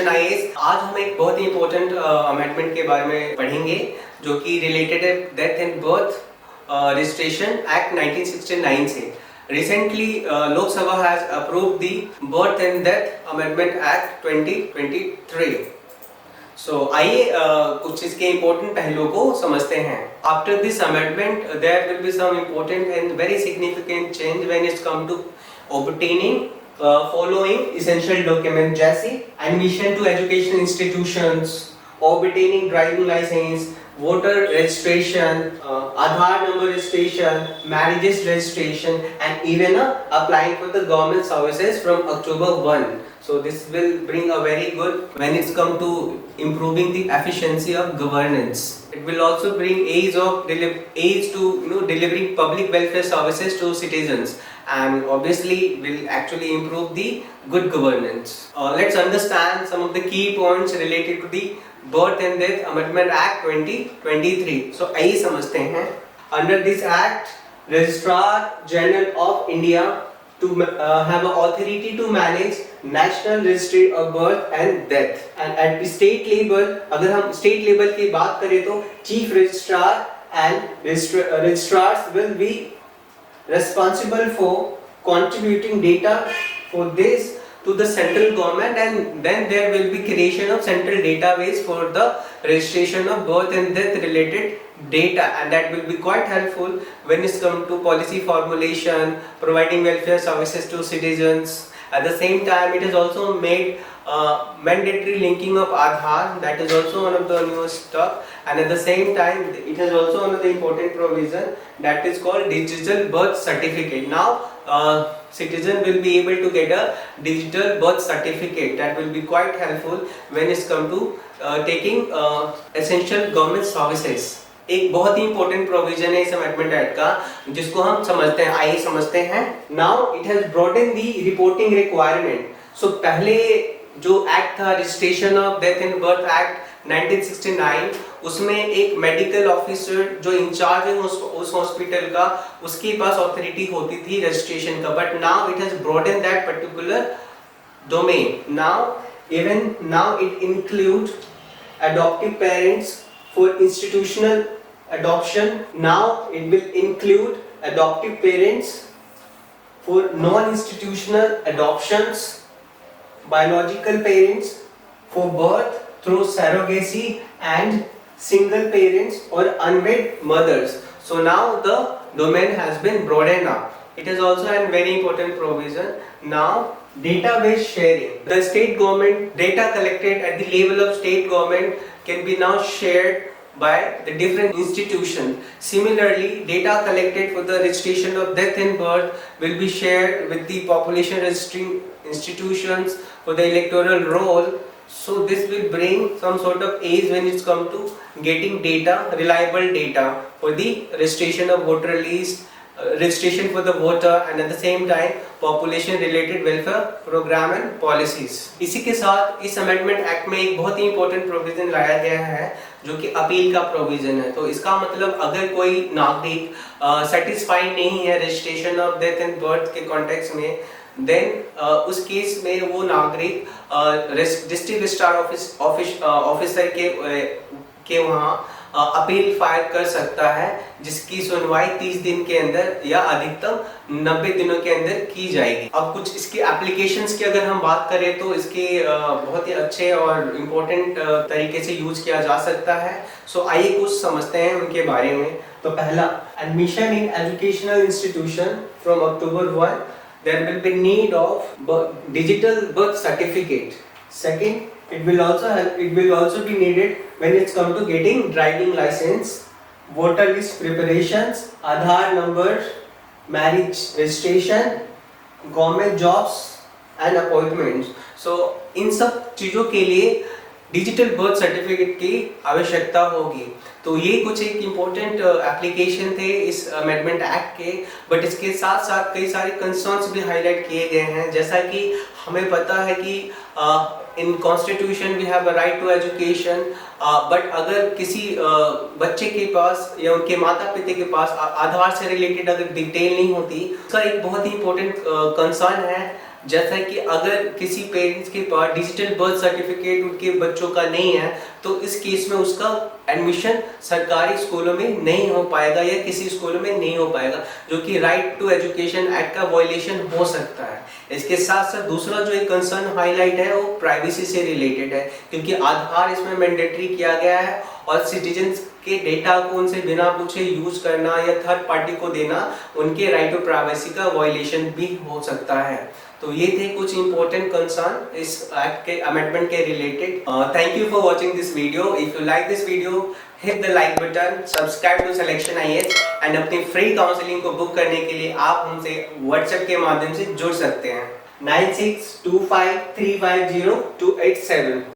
Attention IAS. आज हम एक बहुत ही इंपॉर्टेंट अमेंडमेंट के बारे में पढ़ेंगे जो कि रिलेटेड है death and birth registration act 1969 से। Recently Lok Sabha has approved the birth and death amendment act 2023। आइए कुछ इसके इम्पोर्टेंट पहलुओं को समझते हैं। After this amendment there will be some important and very significant change when it's come to obtaining following essential documents जैसे admission to education institutions, obtaining driving license, voter registration, Aadhaar number registration, marriages registration, and even applying for the government services from October 1. So this will bring a very good when it's come to improving the efficiency of governance. It will also bring aids to delivering public welfare services to citizens, and obviously will actually improve the good governance. Let's understand some of the key points related to the Birth and Death Amendment Act 2023. So आइए समझते हैं। Under this act, Registrar General of India to have an authority to manage National Registry of Birth and Death. And at state level, अगर हम state level की बात करें तो Chief Registrar and Registrars will be responsible for contributing data for this to the central government, and then there will be creation of central database for the registration of birth and death related data, and that will be quite helpful when it's come to policy formulation, providing welfare services to citizens. At the same time, it has also made mandatory linking of Aadhaar. That is also one of the newest stuff, and at the same time it has also one of the important provision that is called digital birth certificate. Now citizen will be able to get a digital birth certificate. That will be quite helpful when it's come to taking essential government services. एक बहुत ही important provision है इस amendment act का जिसको हम समझते हैं। आइए समझते हैं। Now it has broaden the reporting requirement. So पहले जो एक्ट था registration of death and birth act 1969, उसमें एक मेडिकल ऑफिसर जो इंचार्ज है उस हॉस्पिटल का, उसके पास ऑथोरिटी होती थी रजिस्ट्रेशन का, but now it has broaden that particular domain. Now it include adoptive parents for institutional adoption. Now it will include adoptive parents for non-institutional adoptions, biological parents for birth through surrogacy, and single parents or unwed mothers. So now the domain has been broadened up. It is also a very important provision. Now database sharing. The state government data collected at the level of state government can be now shared by the different institutions. Similarly, data collected for the registration of death and birth will be shared with the population registering institutions for the electoral roll. So this will bring some sort of ease when it's come to getting data, reliable data for the registration of voter list, registration for the voter, and at the same time population related welfare program and policies. इसी के साथ इस amendment act में एक बहुत ही important provision लाया गया है जो कि अपील का प्रोविजन है। तो इसका मतलब अगर कोई नागरिक सेटिस्फाइड नहीं है registration of death and birth के कॉन्टेक्स्ट में, देन उस केस में वो नागरिक डिस्ट्रिक्ट रजिस्ट्रार ऑफिसर के वहाँ अपील फाइल कर सकता है, जिसकी सुनवाई 30 दिन के अंदर या अधिकतम 90 दिनों के अंदर की जाएगी। अब कुछ इसके एप्लीकेशंस की अगर हम बात करें तो इसके बहुत ही अच्छे और इम्पोर्टेंट तरीके से यूज किया जा सकता है। सो आइए कुछ समझते हैं उनके बारे में। तो पहला, admission in educational institution from October 1 there will be need of digital birth certificate. Second, it will also be needed when it's come to getting driving license, voter list preparations, Aadhaar number, marriage registration, government jobs and appointments. So इन सब चीज़ों के लिए digital birth certificate की आवश्यकता होगी। तो ये कुछ एक इम्पोर्टेंट एप्लीकेशन थे इस अमेंडमेंट एक्ट के, बट इसके साथ साथ कई सारे कंसर्न्स भी हाईलाइट किए गए हैं। जैसा कि हमें पता है कि in constitution we have a right to education, but अगर किसी बच्चे के पास या उनके माता पिता के पास आधार से रिलेटेड अगर डिटेल नहीं होती, इसका एक बहुत ही इम्पोर्टेंट कंसर्न है जैसा कि अगर किसी पेरेंट्स के पास डिजिटल बर्थ सर्टिफिकेट उनके बच्चों का नहीं है तो इस केस में उसका एडमिशन सरकारी स्कूलों में नहीं हो पाएगा या किसी स्कूलों में नहीं हो पाएगा, जो कि राइट टू एजुकेशन एक्ट का वायलेशन हो सकता है। इसके साथ साथ दूसरा जो एक कंसर्न हाईलाइट है वो प्राइवेसी से रिलेटेड है, क्योंकि आधार इसमें मैंडेटरी किया गया है और सिटीजन्स के डेटा को उनसे बिना पूछे यूज करना या थर्ड पार्टी को देना उनके राइट टू प्राइवेसी का वायलेशन भी हो सकता है। तो ये थे कुछ इंपॉर्टेंट कंसर्न इस एक्ट के अमेंडमेंट के related. Thank you for watching this video. If you like this video, hit the like button, subscribe to selection IAS and अपनी फ्री काउंसलिंग को बुक करने के लिए आप हमसे व्हाट्सएप के माध्यम से जुड़ सकते हैं 9625350287।